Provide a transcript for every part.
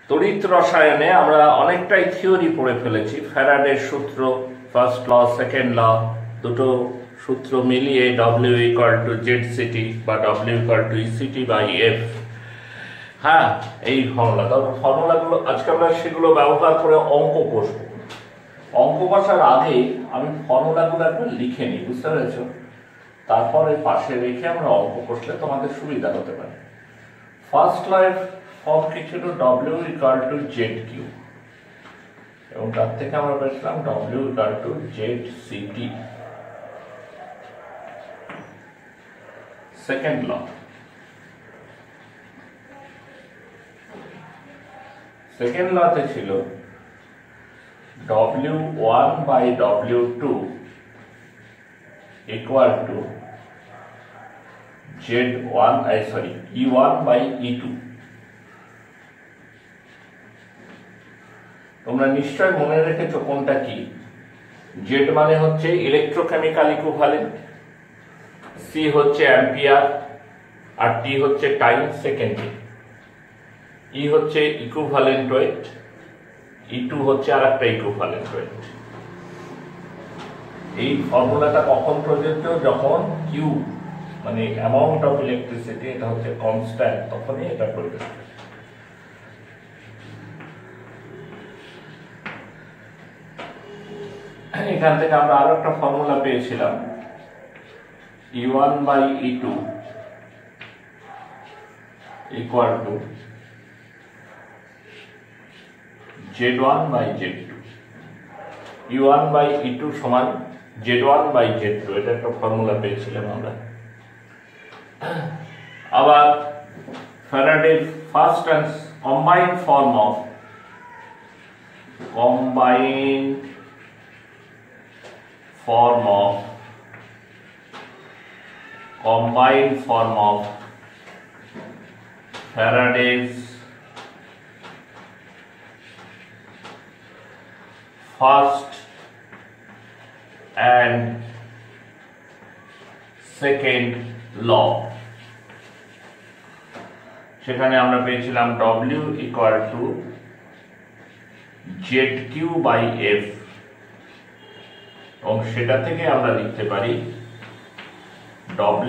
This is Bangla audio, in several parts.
তড়িৎ রসায়নে আমরা অনেকটাই থিওরি পড়ে ফেলেছি। ফ্যারাডের সূত্র, ফার্স্ট ল, সেকেন্ড ল, দুটো সূত্র মিলিয়ে W = ZCT বা W = ECT/F। হ্যাঁ, এই ফর্মুলাগুলো আজকে আমরা সেগুলো ব্যবহার করে অঙ্ক কষবো। অঙ্ক কষার আগে আমি ফর্মুলাগুলো একবার লিখে নিই, বুঝতে পেরেছ? তারপরে পাশে রেখে আমরা অঙ্ক কষলে তোমাদের সুবিধা হতে পারে। ফার্স্ট লয়ের ফর্ম কি ছিল? W = ZQ, এবং তার থেকে আমরা পেয়েছিলাম W = ZCT। Second law, second লতে ছিল W1/W2 = E1/E2। তোমরা নিশ্চয় মনে রেখেছো কোনটা কি। Z মানে হচ্ছে ইলেকট্রোকেমিক্যাল ইকুইভ্যালেন্ট, C হচ্ছে অ্যাম্পিয়ার, আর T হচ্ছে টাইম সেকেন্ডে, E হচ্ছে ইকুইভ্যালেন্ট ওয়েট, E2 হচ্ছে আরেকটা ইকুইভ্যালেন্ট ওয়েট। এই ফর্মুলাটা কখন প্রযোজ্য? যখন Q মানে অ্যামাউন্ট অফ ইলেকট্রিসিটি এটা হচ্ছে কনস্ট্যান্ট, তখনই এটা প্রযোজ্য। এখান থেকে আমরা আরো একটা ফর্মুলা পেয়েছিলাম, E1/E2 = Z1/Z2। E1/E2 সমান Z1/Z2, এটা একটা ফর্মুলা পেয়েছিলাম আমরা। আবার ফ্যারাডের first and combined form of Faraday's first and second law, সেখানে আমরা পেয়েছিলাম W = ZQ/F, এবং সেটা থেকে আমরা লিখতে পারি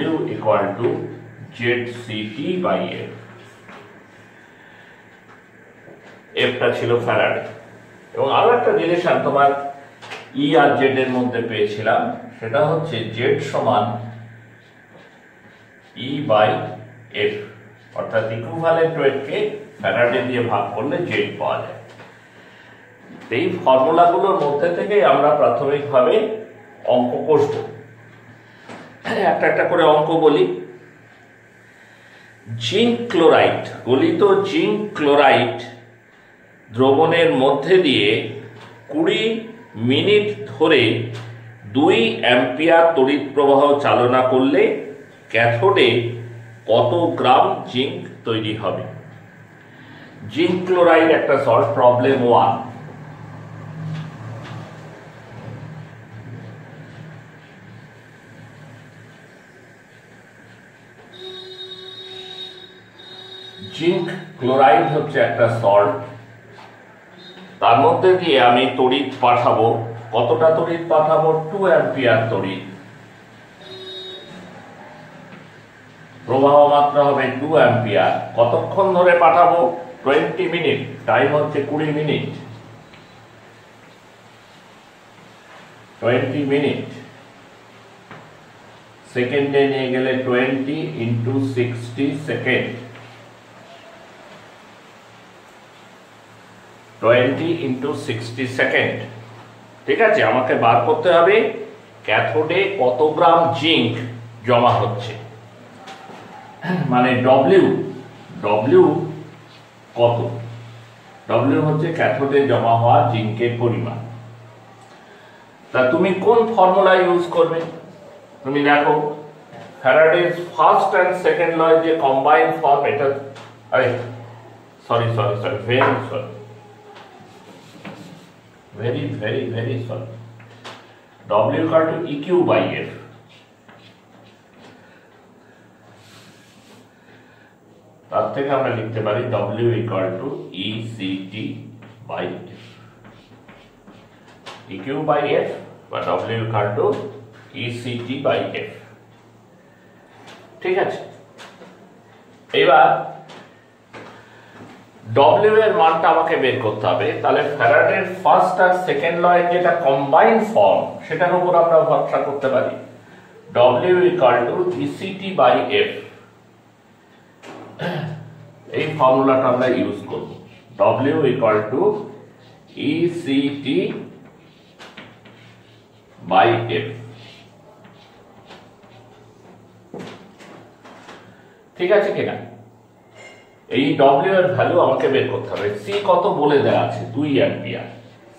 W = ZCT/F। এফটা ছিল ফ্যারাডে। এবং আরো একটা জিনিস আমি তোমার E আর Z এর মধ্যে পেয়েছিলাম, সেটা হচ্ছে Z সমান E/F, অর্থাৎ ইকুইভ্যালেন্ট ওয়েটকে ফ্যারাডে দিয়ে ভাগ করলে Z পাওয়া যায়। এই ফর্মুলাগুলোর মধ্যে থেকে আমরা প্রাথমিকভাবে অঙ্ক কষব। একটা একটা করে অঙ্ক বলি। জিঙ্ক ক্লোরাইড, গলিত জিঙ্ক ক্লোরাইড দ্রবণের মধ্যে দিয়ে 20 মিনিট ধরে 2 অ্যাম্পিয়ার তড়িৎ প্রবাহ চালনা করলে ক্যাথোডে কত গ্রাম জিঙ্ক তৈরি হবে? জিঙ্ক ক্লোরাইড একটা সলভ, প্রবলেম 1। জিঙ্ক ক্লোরাইড হচ্ছে একটা সল্ট, তার মধ্যে দিয়ে আমি তড়িৎ পাঠাবো। কতটা তড়িৎ পাঠাবো? 2 অ্যাম্পিয়ার তড়িৎ। প্রবাহ মাত্রা হবে 2 অ্যাম্পিয়ার। কতক্ষণ ধরে পাঠাবো? 20 মিনিট। টাইম হচ্ছে 20 মিনিট। 20 মিনিট সেকেন্ডে নিয়ে গেলে 20 × 60 সেকেন্ড, 20 × 60 সেকেন্ড। ঠিক আছে, আমাকে বার করতে হবে ক্যাথোডে কত গ্রাম জিঙ্ক জমা হচ্ছে, মানে W কত? W হচ্ছে ক্যাথোডে জমা হওয়া জিঙ্কের পরিমাণ। তা তুমি কোন ফর্মুলা ইউজ করবে? তুমি দেখো ফ্যারাডের ফার্স্ট অ্যান্ড সেকেন্ড ল যে কম্বাইন্ড ফর্ম, এটা sorry very sorry, W = EQ/F। তার থেকে আমরা লিখতে পারি W equal to ECT by EQ by F বা W equal to ECT by F। ঠিক আছে, এবার W এর মানটা আমাকে বের করতে হবে। তাহলে ফ্যারাডের ফার্স্ট আর সেকেন্ড ল এর যেটা কম্বাইন ফর্ম সেটার উপর আমরা ভরসা করতে পারি। W equal to ECT by F, এই ফর্মুলাটা আমরা ইউজ করব। W equal to ECT by F। ঠিক আছে কিনা? এই W এর ভ্যালু আমাকে বের করতে হবে। C কত বলে দেওয়া আছে, 2 অ্যাম্পিয়ার।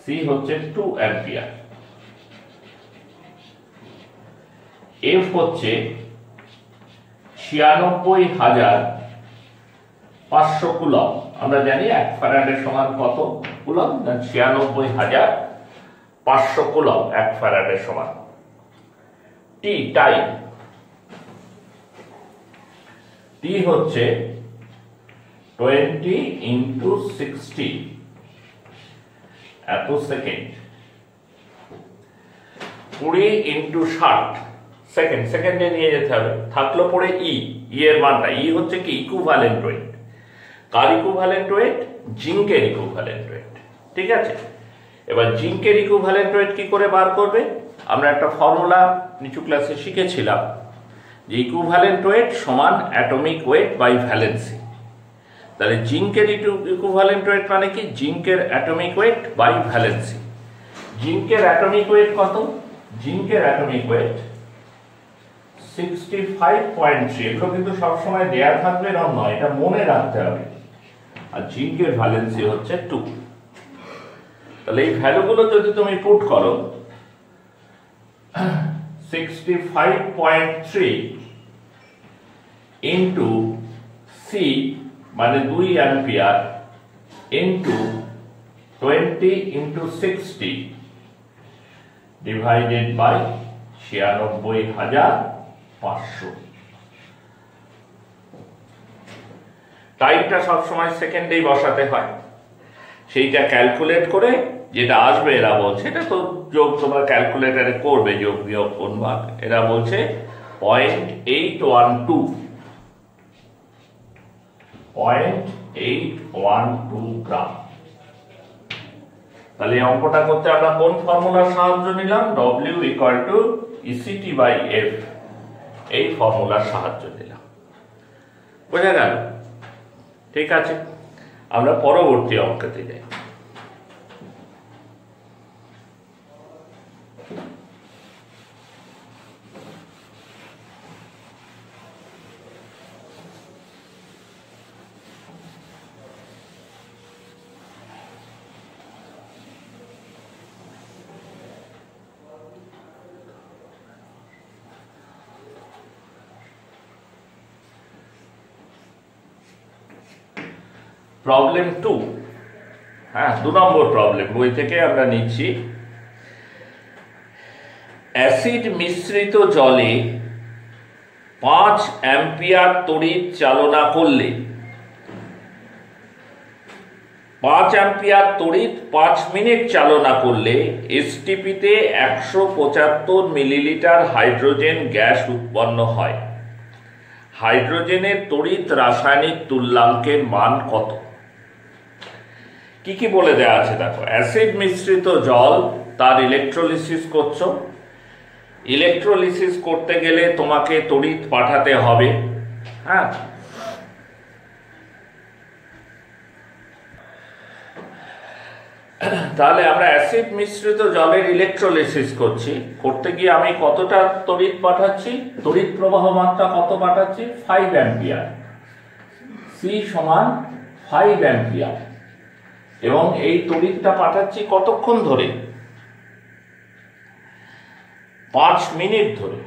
C হচ্ছে 2 অ্যাম্পিয়ার। F হচ্ছে 96,500 কুলম্ব। আমরা জানি 1 ফ্যারাডের সমান কত কুলম্ব, 96,500 কুলম্ব 1 ফ্যারাডের সমান। T টাইম, T হচ্ছে 20 ইন্টু 60 এত সেকেন্ড। 20 ইন্টু 60 সেকেন্ড, সেকেন্ডে নিয়ে যেতে হবে। থাকলো পরে E, এর মানটা E হচ্ছে কি ইকুইভ্যালেন্ট ওয়েট। কার ইকুইভ্যালেন্ট ওয়েট? জিঙ্কের ইকুইভ্যালেন্ট ওয়েট। ঠিক আছে, এবার জিঙ্কের ইকুইভ্যালেন্ট ওয়েট কি করে বার করবে? আমরা একটা ফর্মুলা নিচু ক্লাসে শিখেছিলাম যে ইকুইভ্যালেন্ট ওয়েট সমান অ্যাটমিক ওয়েট বাই ভ্যালেন্সি। তাহলে জিঙ্কের ইকুইভ্যালেন্ট ওয়েট মানে কি? জিঙ্কের অ্যাটমিক ওয়েট বাই ভ্যালেন্সি। জিঙ্কের অ্যাটমিক ওয়েট কত? জিঙ্কের অ্যাটমিক ওয়েট 65.3। এগুলো কিন্তু সবসময় দেয়া থাকবে এরকম নয়, এটা মনে রাখতে হবে। আর জিঙ্কের ভ্যালেন্সি হচ্ছে 2। তাহলে এই ভ্যালুগুলো যদি তুমি পুট করো 65.3 ইন্টু C মানে 2 ampere into 20 into 60 divided by 96,500। টাইমটা সবসময় সেকেন্ডেই বসাতে হয়। সেইটা ক্যালকুলেট করে যেটা আসবে এরা বলছে, এটা তো যোগ তোমরা ক্যালকুলেটারে করবে, যোগ বিয়োগ কোন ভাগ। এরা বলছে 0.812 গ্রাম। তাহলে এই অঙ্কটা করতে আমরা কোন ফর্মুলার সাহায্য নিলাম? W equal to ECT by F, এই ফর্মুলার সাহায্য নিলাম। বোঝা গেল? ঠিক আছে, আমরা পরবর্তী অঙ্কতে যাই। প্রবলেম 2, হ্যাঁ 2 নম্বর প্রবলেম, বই থেকে আমরা নিচ্ছি। অ্যাসিড মিশ্রিত জলে 5 অ্যাম্পিয়ার তড়িৎ চালনা করলে 5 অ্যাম্পিয়ার তড়িৎ 5 মিনিট চালনা করলে এসটিপিতে 175 মিলিলিটার হাইড্রোজেন গ্যাস উৎপন্ন হয়। হাইড্রোজেনের তড়িৎ রাসায়নিক তুল্যাঙ্কের মান কত? কি কি বলে দেয়া আছে দেখো। অ্যাসিড মিশ্রিত জল, তার ইলেকট্রোলিসিস করছো। ইলেকট্রোলিসিস করতে গেলে তোমাকে তড়িৎ পাঠাতে হবে। হ্যাঁ, তাহলে আমরা অ্যাসিড মিশ্রিত জলের ইলেকট্রোলিসিস করছি। করতে গিয়ে আমি কতটা তড়িৎ পাঠাচ্ছি? তড়িৎ প্রবাহ মাত্রা কত পাঠাচ্ছি? 5 অ্যাম্পিয়ার। C সমান 5 অ্যাম্পিয়ার। এবং এই তড়িৎটা পাঠাচ্ছি কতক্ষণ ধরে? 5 মিনিট ধরে।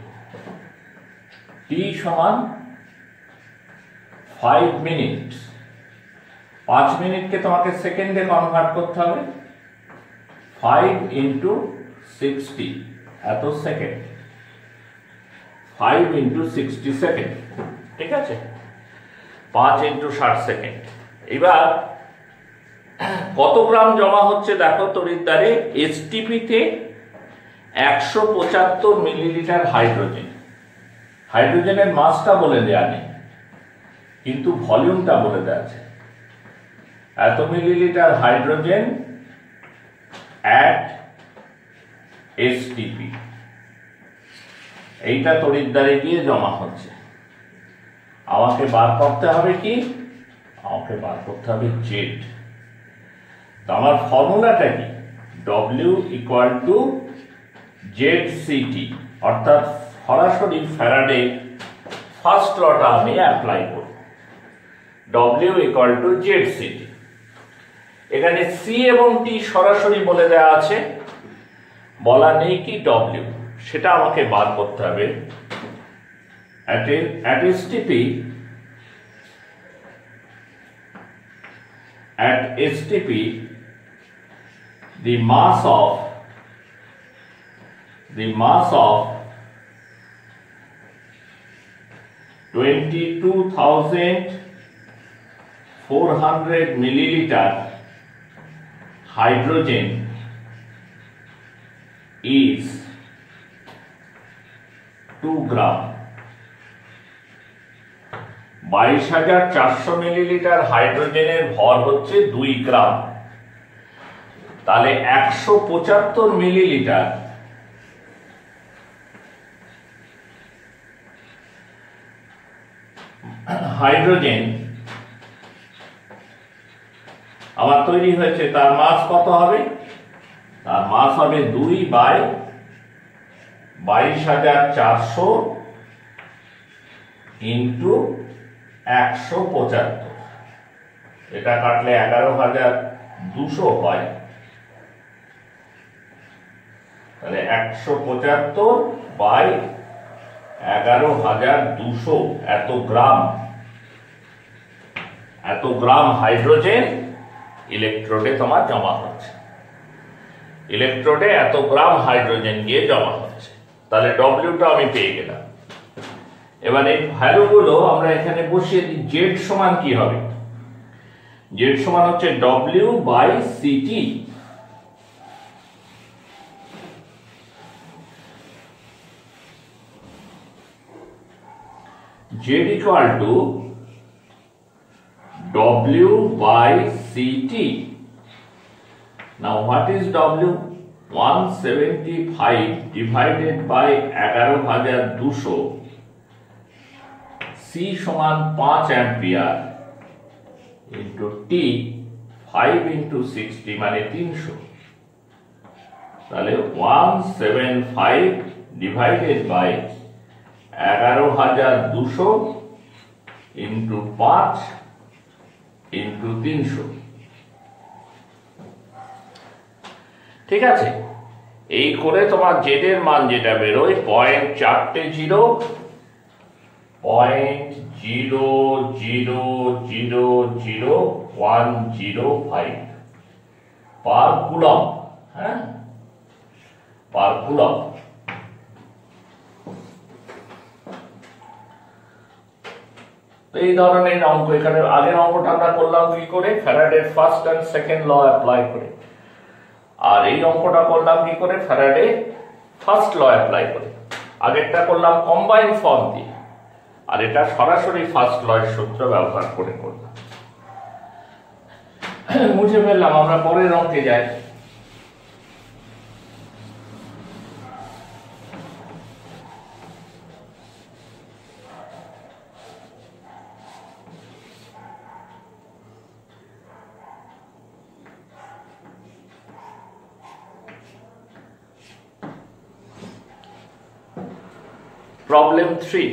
T সমান 5 মিনিট। 5 মিনিটকে তোমাকে সেকেন্ডে কনভার্ট করতে হবে। 5 ইন্টু 60 এত সেকেন্ড, 5 ইন্টু 60 সেকেন্ড। ঠিক আছে, 5 × 60 সেকেন্ড। এবার কত গ্রাম জমা হচ্ছে দেখো তড়িৎদ্বারে। এসটিপিতে 175 মিলিলিটার হাইড্রোজেন। হাইড্রোজেনের মাসটা বলে দেয়া নেই, কিন্তু ভলিউমটা বলে দেওয়া আছে। এত মিলিলিটার হাইড্রোজেন অ্যাট এসটিপি, এইটা তড়িৎদ্বারে গিয়ে জমা হচ্ছে। আমাকে বার করতে হবে কি? আমাকে বার করতে হবে জেড। তো আমার ফর্মুলাটা কি? W = ZCT, অর্থাৎ সরাসরি ফ্যারাডে ফার্স্ট লটা আমি অ্যাপ্লাই করব। W = ZCT। এখানে C এবং T সরাসরি বলে দেওয়া আছে, বলা নেই কি W, সেটা আমাকে বার করতে হবে। at STP the mass of 22,400 milliliter hydrogen is 2 gram। 22,400 millilitre হাইড্রোজেনের ভর হচ্ছে 2 গ্রাম। তাহলে 175 মিলিলিটার হাইড্রোজেন আমার তৈরি হয়েছে, তার মাস কত হবে? তার মাস হবে 2/22,400 ইন্টু 175। এটা কাটলে 11,200 হয়। তাহলে 175/11,200 এত গ্রাম হাইড্রোজেন ইলেকট্রোডে তোমার জমা হচ্ছে। ইলেকট্রোডে এত গ্রাম হাইড্রোজেন গিয়ে জমা হচ্ছে। তাহলে ডব্লিউটা আমি পেয়ে গেলাম। এবার এই ভ্যালুগুলো আমরা এখানে বসিয়ে দিই। জেড সমান কি হবে? জেড সমান হচ্ছে W/CT। Z = W/CT. Now what is W? 175 divided by 11,200। C সমান 5 অ্যাম্পিয়ার ইন্টু T 5 × 60 মানে 300। তাহলে 175 ডিভাইডেড বাই 11,200 ইন্টু 5 ইন্টু 300। ঠিক আছে, এই করে তোমার জেড এর মান যেটা বেরোয় 0.0000105 পার কুলম। হ্যাঁ, পার কুলম। এই ধরনের অঙ্ক এখানে আগের অঙ্কটা আমরা করলাম কি করে? ফ্যারাডের first and second law apply করে। আর এই অঙ্কটা করলাম কি করে? ফ্যারাডে ফার্স্ট ল অ্যাপ্লাই করে। আগেরটা করলাম কম্বাইন ফর্ম দিয়ে, আর এটা সরাসরি ফার্স্ট ল এর সূত্র ব্যবহার করে করলাম। মুছে ফেললাম। আমরা পরের অঙ্কে যাই। প্রবলেম 3।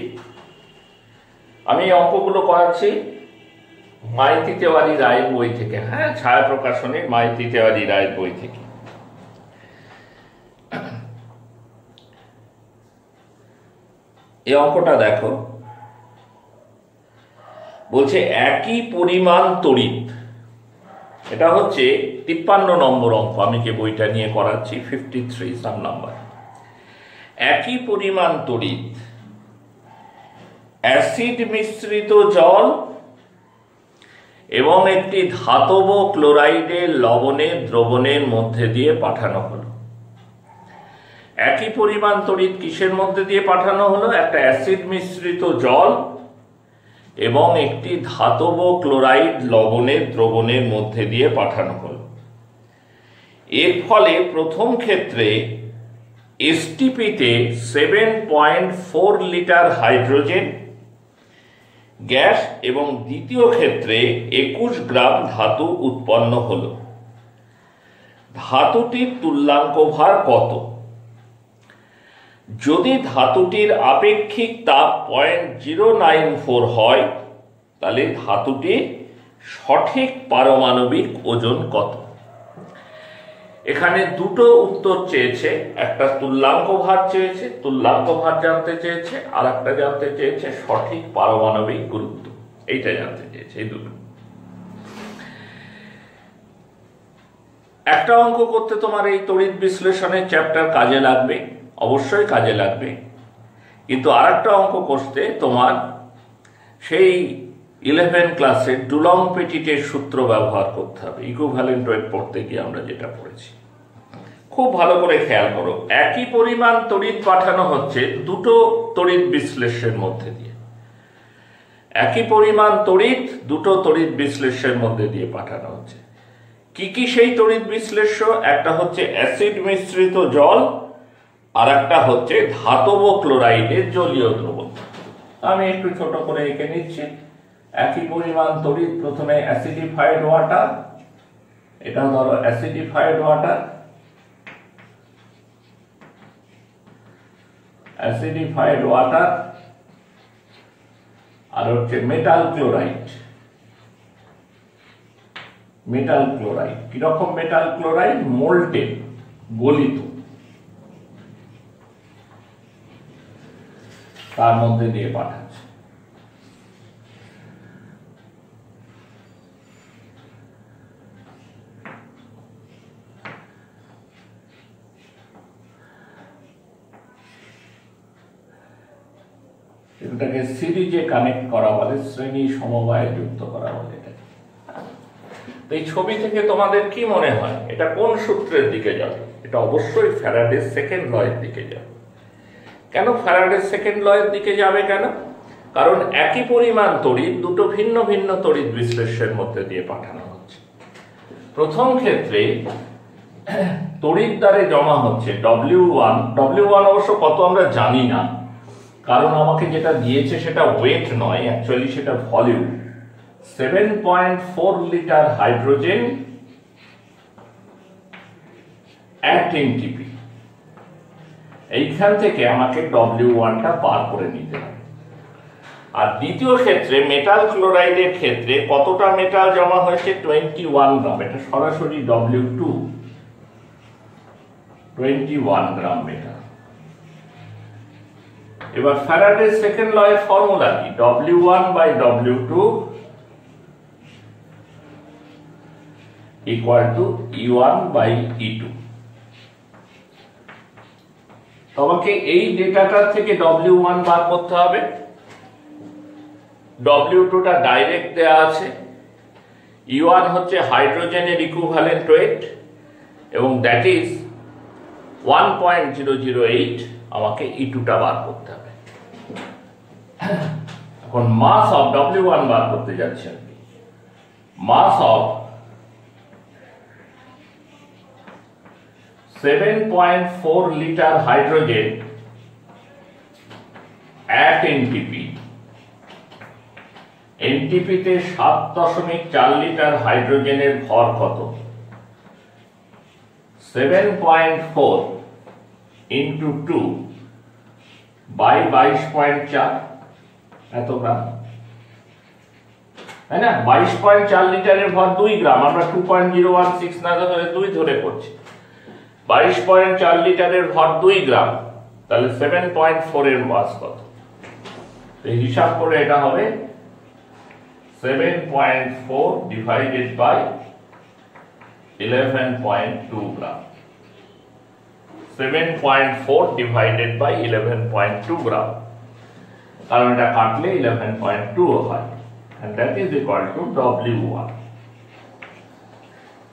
আমি এই অঙ্কগুলো করাচ্ছি মাইতি তেওয়ারি রায়ের বই থেকে। হ্যাঁ, ছায়া প্রকাশনের মাইতি তেওয়ারি রায়ের বই থেকে। এই অঙ্কটা দেখো, বলছে একই পরিমাণ তড়িৎ। এটা হচ্ছে 53 নম্বর অঙ্ক। আমি যে বইটা নিয়ে করাচ্ছি 53 সাম নাম্বার। একই পরিমাণ তড়িৎ অ্যাসিড মিশ্রিত জল এবং একটি ধাতব ক্লোরাইডের লবণের দ্রবণের মধ্যে দিয়ে পাঠানো হলো। একই পরিমাণ তড়িৎ কিসের মধ্যে দিয়ে পাঠানো হলো? একটা অ্যাসিড মিশ্রিত জল এবং একটি ধাতব ক্লোরাইড লবণের দ্রবণের মধ্যে দিয়ে পাঠানো হলো। এর ফলে প্রথম ক্ষেত্রে এসটিপিতে 7.4 লিটার হাইড্রোজেন গ্যাস এবং দ্বিতীয় ক্ষেত্রে 21 গ্রাম ধাতু উৎপন্ন হল। ধাতুটির তুল্যাঙ্ক ভার কত? যদি ধাতুটির আপেক্ষিক তাপ 0.094 হয় তাহলে ধাতুটির সঠিক পারমাণবিক ওজন কত? এখানে দুটো উত্তর চেয়েছে, একটা তুল্যাঙ্ক ভার চেয়েছে, তুল্যাঙ্ক ভার জানতে চেয়েছে, আর একটা জানতে চেয়েছে সঠিক পারমাণবিক গুরুত্ব। এইটা জানতে চেয়েছে, এই দুটো। একটা অঙ্ক করতে তোমার এই তড়িৎ বিশ্লেষণের চ্যাপ্টার কাজে লাগবে, অবশ্যই কাজে লাগবে, কিন্তু আর একটা অঙ্ক করতে তোমার সেই 11 ক্লাসের ডুলং পেটিটের সূত্র ব্যবহার করতে হবে। ইকুইভ্যালেন্ট ওয়েট পড়তে গিয়ে আমরা যেটা পড়েছি, খুব ভালো করে খেয়াল করো। একই পরিমাণ তড়িৎ পাঠানো হচ্ছে দুটো তড়িৎ বিশ্লেষণের মধ্যে দিয়ে। একই পরিমাণ তড়িৎ দুটো তড়িৎ বিশ্লেষণের মধ্যে দিয়ে পাঠানো হচ্ছে। কি কি সেই তড়িৎ বিশ্লেষ্য? একটা হচ্ছে অ্যাসিড মিশ্রিত জল, আর একটা হচ্ছে ধাতব ক্লোরাইডের জলীয় দ্রবণ। আমি একটু ছোট করে এঁকে নিচ্ছি। একই পরিমাণ তড়িৎ, প্রথমে অ্যাসিডিফাইড ওয়াটার, এটা ধরো অ্যাসিডিফাইড ওয়াটার, অ্যাসিডিফাইড ওয়াটার, আর হচ্ছে মেটাল ক্লোরাইড। মেটাল ক্লোরাইড কিরকম? মেটাল ক্লোরাইড মোল্টেন, গলিত, তার মধ্যে দিয়ে পাঠাচ্ছে। এটাকে সিরিজে কানেক্ট করা বলে, শ্রেণী সমবায়ে যুক্ত করা বলে এটাকে। এই ছবি থেকে তোমাদের কি মনে হয় এটা কোন সূত্রের দিকে যাবে? এটা অবশ্যই ফ্যারাডের সেকেন্ড ল এর দিকে যাবে। কেন ফ্যারাডের সেকেন্ড ল এর দিকে যাবে? কেন? কারণ একই পরিমাণ তড়িৎ দুটো ভিন্ন ভিন্ন তড়িৎ বিশ্লেষণের মধ্যে দিয়ে পাঠানো হচ্ছে। প্রথম ক্ষেত্রে তড়িৎ দ্বারে জমা হচ্ছে W1 অবশ্য কত আমরা জানি না, কারণ আমাকে যেটা দিয়েছে সেটা ওয়েট নয়, অ্যাকচুয়ালি সেটা volume. 7.4 litre hydrogen at NTP। এইখান থেকে আমাকে W1টা বার করে নিতে হবে। আর দ্বিতীয় ক্ষেত্রে মেটাল ক্লোরাইডের ক্ষেত্রে কতটা মেটাল জমা হয়েছে? 21 গ্রাম। এটা সরাসরি W2, 21 গ্রাম মেটাল। এবার ফ্যারাডের সেকেন্ড ল এর ফর্মুলা কি? W1/W2 equal to E1/E2। তোমাকে এই ডেটাটার থেকে W1 বার করতে হবে। W2টা ডাইরেক্ট দেয়া আছে। E1 হচ্ছে হাইড্রোজেনের ইকুইভ্যালেন্ট ওয়েট এবং দ্যাট ইজ 1.008। আমাকে E2টা বার করতে হবে। এখন মাস অফ W1 বার করতে যাচ্ছি আমি। Mass of 7.4 litre hydrogen at NTP। NTP-তে 7.4 লিটার হাইড্রোজেনের ভর কত? 7.4 into 2 by 22.4 এত গ্রাম, তাই না? 22.4 লিটারের ভর 2 গ্রাম। আমরা 2.016 না ধরে 2 ধরে করছি। 22.4 লিটারের ভর 2 গ্রাম, তাহলে 7.4 এর মাস কত? এই হিসাব করে এটা হবে 7.4 divided by 11.2 gram. 7.4 divided by 11.2 গ্রাম, কারণ এটা কাটলে 11.2 হয়। and that is equal to W1.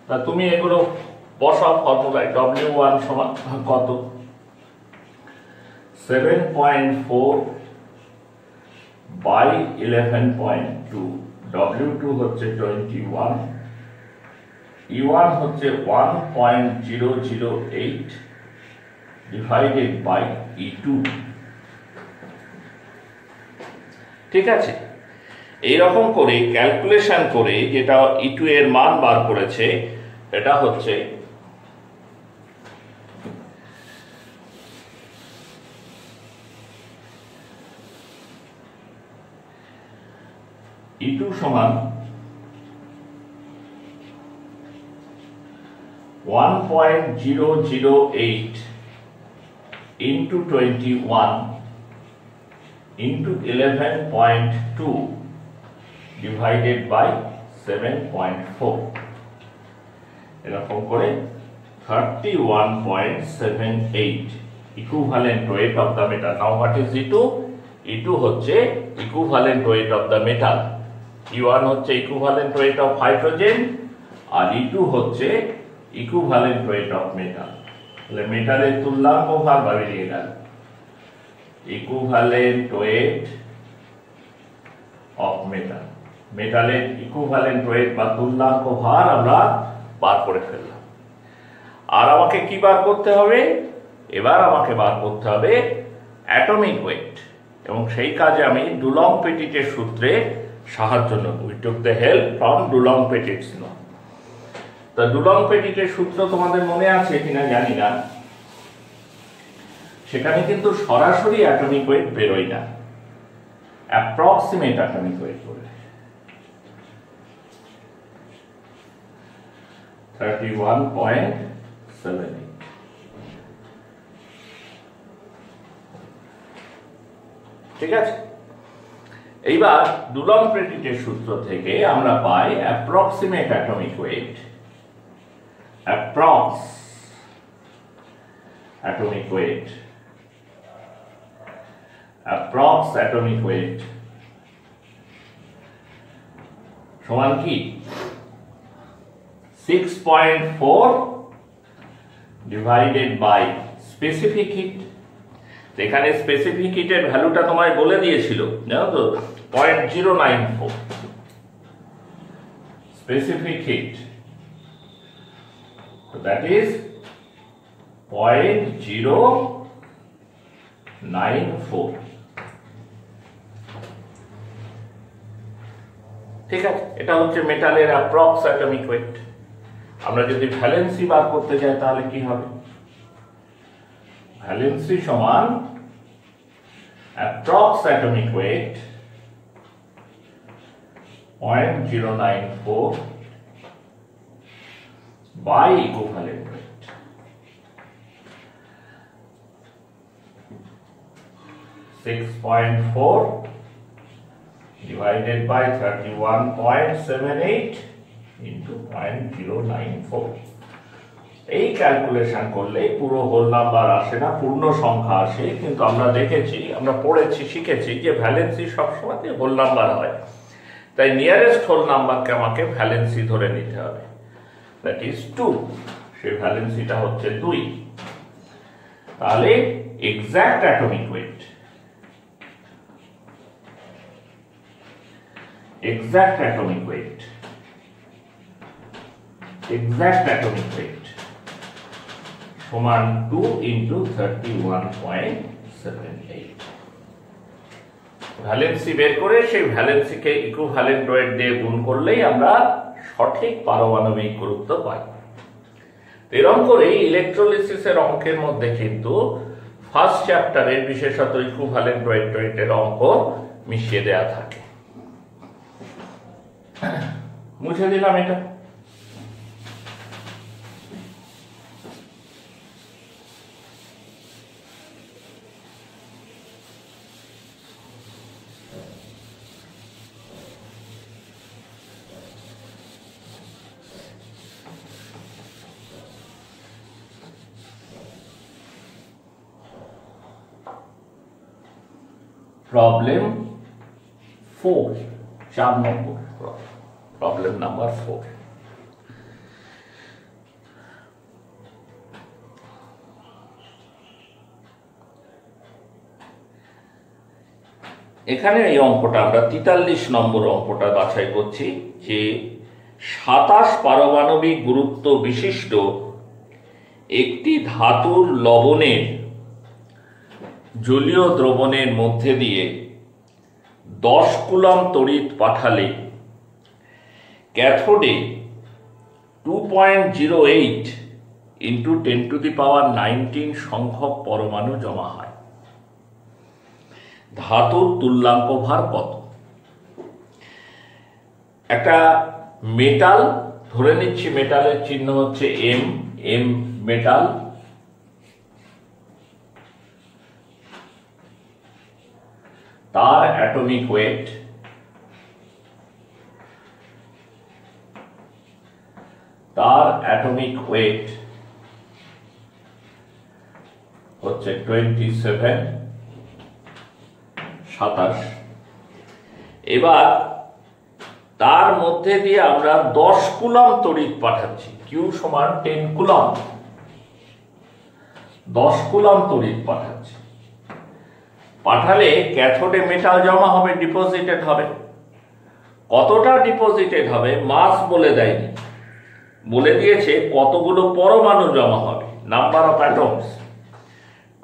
তা তুমি এগুলো বসাও ফর্মুলায়। W1 সমান কত? 7.4 by 11.2, W2 হচ্ছে 21, E1 হচ্ছে 1.008 divided by E2। ঠিক আছে, এইরকম করে ক্যালকুলেশন করে যেটা E2 এর মান বার করেছে, এটা হচ্ছে E2 সমান 1.008 into 21 into 11.2 divided by 7.4, এরকম করে 31.78 equivalent weight of the metal. Now what is E2? E2 হচ্ছে equivalent weight of the metal, E1 হচ্ছে equivalent weight of hydrogen, R E2 হচ্ছে equivalent weight of metal। তাহলে মেটালের তুল্যাঙ্ক ভার বেরিয়ে গেল, equivalent weight of metal, মেটালের equivalent weight বা তুল্যাঙ্ক ভার আমরা বার করে ফেললাম। আর আমাকে কি বার করতে হবে? এবার আমাকে বার করতে হবে অ্যাটমিক ওয়েট, এবং সেই কাজে আমি ডুলং পেটিটের সূত্রের সাহায্য নেব। We took the help from Dulong Petit's law. তা ডুলং পেটিটের সূত্র তোমাদের মনে আছে কিনা জানি না, সেখানে কিন্তু সরাসরি অ্যাটমিক ওয়েট বেরোয় না, অ্যাপ্রক্সিমেট অ্যাটমিক ওয়েট বলে 31.78। ঠিক আছে, এইবার ডুলং পেটিটের সূত্র থেকে আমরা পাই approximate atomic weight, approx atomic weight, approx atomic weight সমান কি 6.4 divided by স্পেসিফিক হিট। এখানে স্পেসিফিক হিটের ভ্যালুটা তোমায় বলে দিয়েছিল, জানো তো, 0.094 স্পেসিফিক হিট, that is 0.094। ঠিক আছে, এটা হচ্ছে মেটালের অ্যাপ্রক্স অ্যাটমিক ওয়েট। আমরা যদি ভ্যালেন্সি বার করতে চাই তাহলে কি হবে? ভ্যালেন্সি সমান approx atomic weight 0.094 by equivalent weight। (6.4) divided by 31.78 into 0.094। এই ক্যালকুলেশন করলে পুরো হোল নাম্বার আসে না, পূর্ণ সংখ্যা আসে। কিন্তু আমরা দেখেছি, আমরা পড়েছি, শিখেছি যে ভ্যালেন্সি সবসময় হোল নাম্বার হয়, তাই নিয়ারেস্ট হোল নাম্বারকে আমাকে ভ্যালেন্সি ধরে নিতে হবে, দ্যাট ইজ 2। সেই ভ্যালেন্সিটা হচ্ছে 2। তাহলে exact atomic weight, exact atomic weight সমান 2 into 31.78। ভ্যালেন্সি বের করে সেই ভ্যালেন্সিকে ইকুইভ্যালেন্ট ওয়েট দিয়ে গুণ করলেই আমরা সঠিক পারমাণবিক গুরুত্ব পাই। এরকম করে ইলেকট্রোলিসিসের অঙ্কের মধ্যে কিন্তু ফার্স্ট চ্যাপ্টারের বিশেষত ইকুইভ্যালেন্ট ওয়েটের অঙ্ক মিশিয়ে দেয়া থাকে। মুছে দিলাম এটা। Problem 4 4 নম্বর প্রবলেম নাম্বার 4। এখানে এই অঙ্কটা আমরা 43 নম্বর অঙ্কটা বাছাই করছি যে 27 পারমাণবিক গুরুত্ব বিশিষ্ট একটি ধাতুর লবণের জলীয় দ্রবণের মধ্যে দিয়ে 10 কুলম্ব তড়িৎ পাঠালে ক্যাথোডে 2.08 × 10⁻19 সংখ্যক পরমাণু জমা হয়। ধাতুর তুল্যাঙ্ক ভার কত? একটা মেটাল ধরে নিচ্ছি, মেটালের চিহ্ন হচ্ছে এম, এম মেটাল, তার অ্যাটমিক ওয়েট হচ্ছে 27। এবার তার মধ্যে দিয়ে আমরা 10 কুলম্ব তড়িৎ পাঠাচ্ছি, কিউ সমান 10 কুলম্ব, 10 কুলম্ব তড়িৎ পাঠাচ্ছি। পাঠালে ক্যাথোডে মেটাল জমা হবে, ডিপোজিটেড হবে। কতটা ডিপোজিটেড হবে মাস বলে দেয়নি, বলে দিয়েছে কতগুলো পরমাণু জমা হবে, number of atoms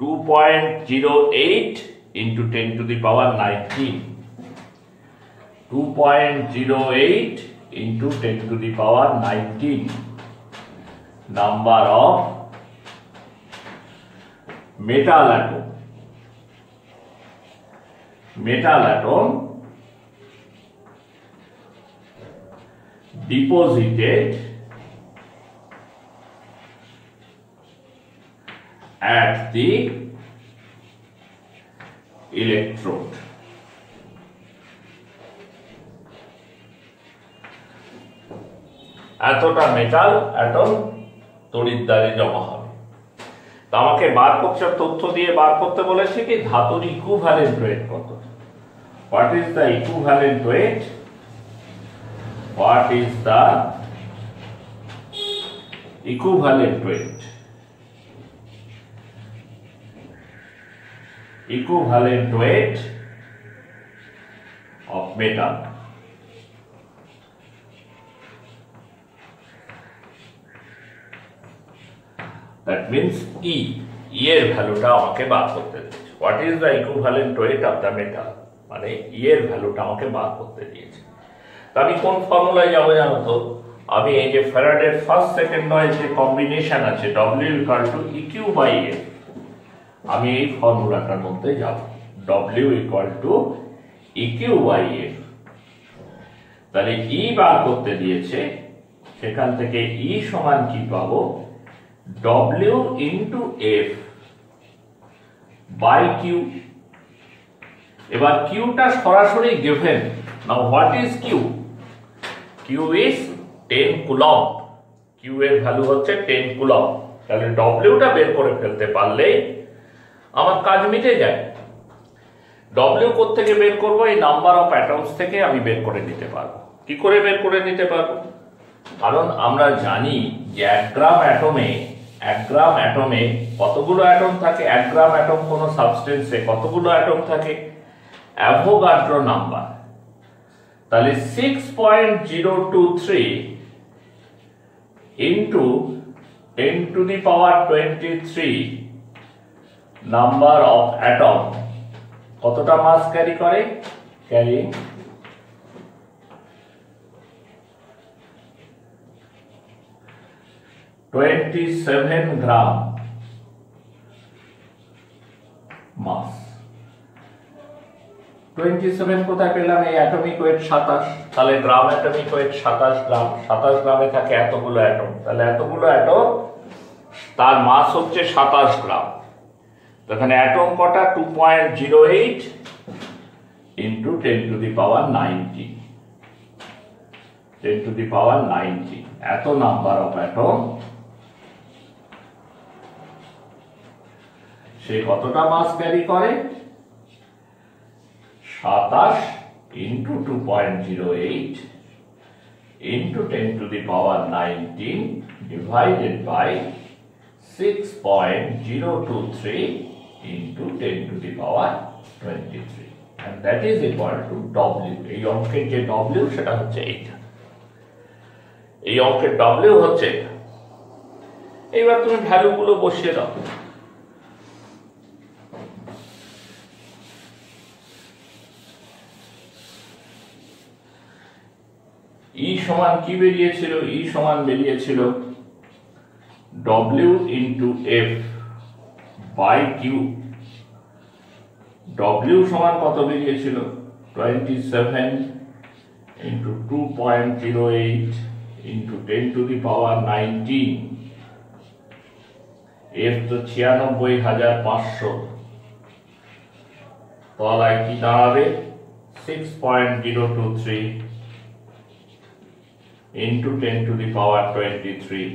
2.08 × 10⁻19, 2.08 × 10⁻19 number of metal atom deposited at the electrode। এতটা মেটাল অ্যাটম তড়িৎদ্বারে জমা হবে। তো আমাকে বার করতে, তথ্য দিয়ে বার করতে বলেছে কি ধাতুর ইকুইভ্যালেন্ট ওয়েট কত। What is the equivalent wait? What is the equivalent weight? Equivalent weight of metal. That means E এর ভ্যালুটা আমাকে বার করতে দিয়েছে। What is the equivalent weight of the metal? মানে E এর ভ্যালুটা আমাকে বার করতে দিয়েছে। আমি কোন ফর্মুলায় যাবো জানো তো? আমি এই যে ফ্যারাডের ফার্স্ট সেকেন্ড লয়ের যে কম্বিনেশন আছে W = EQ/F, আমি এই ফর্মুলাটার মধ্যে যাব। W = EQ/F। তাহলে E বার করতে দিয়েছে, সেখান থেকে E সমান কি পাবো? W × F/Q। এবার কিউটা সরাসরি given. Now what is Q? Q is 10 coulomb. Q এর ভ্যালু হচ্ছে 10 কুলম্ব। তাহলে ডব্লিউটা বের করে ফেলতে পারলে আমার কাজ মিটে যায়। ডব্লিউ কোত্থেকে বের করব? এই নাম্বার অফ অ্যাটমস থেকে আমি বের করে নিতে পারবো। কি করে বের করে নিতে পারবো? কারণ আমরা জানি যে 1 গ্রাম অ্যাটমে কতগুলো অ্যাটম থাকে? 1 গ্রাম অ্যাটম কোন সাবস্টেন্সে কতগুলো অ্যাটম থাকে? Avogadro number. তাহলে 6.023 into 10⁻23 নাম্বার অফ অ্যাটম কতটা মাস ক্যারি করে? ক্যারি 27 গ্রাম মাস। 27 কোথায় পেলাম? এই অ্যাটমিক ওয়েট 27, তাহলে গ্রাম অ্যাটমিক ওয়েট 27 গ্রাম। 27 গ্রামে থাকে এতগুলো অ্যাটম, তাহলে এতগুলো অ্যাটম তার মাস হচ্ছে 27 গ্রাম। এখানে অ্যাটম কটা? 2.08 × 10⁻90, 10⁻90 এত নাম্বার অফ অ্যাটম। সে কতটা মাস ক্যারি করে? 27 into 2.08 into 10 to the power 19 divided by 6.023 into 10 to the power 23, and that is equal to W. এই অঙ্কের যে W সেটা হচ্ছে এইটা, এই অঙ্কের W হচ্ছে এটা। এইবার তুমি ভ্যালুগুলো বসিয়ে দাও। E সমান কি বেরিয়েছিল? E সমান বেরিয়েছিল W into F by Q। W সমান কত বেরিয়েছিল? 27 into 2.08 into 10 to the power 19। F তো 96,500, তলায় কি দাঁড়াবে? 6.023 into 10 to the power 23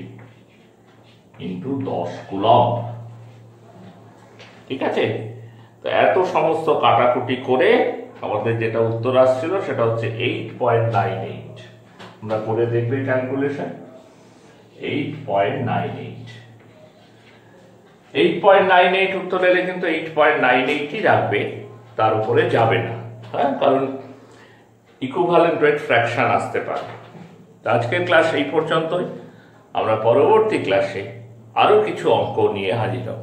into 10 coulomb. ঠিক আছে? তো এত সমস্ত কাটাকুটি করে আমাদের যেটা উত্তর আসছিল সেটা হচ্ছে 8.98। আমরা করে দেখবে ক্যালকুলেশন। 8.98 উত্তর এলে কিন্তু 8.98ই রাখবে, তার উপরে যাবে না। হ্যাঁ, কারণ ইকুইভ্যালেন্ট রেট ফ্র্যাকশন আসতে পারে। আজকের ক্লাস এই পর্যন্তই। আমরা পরবর্তী ক্লাসে আরো কিছু অঙ্ক নিয়ে হাজির হব।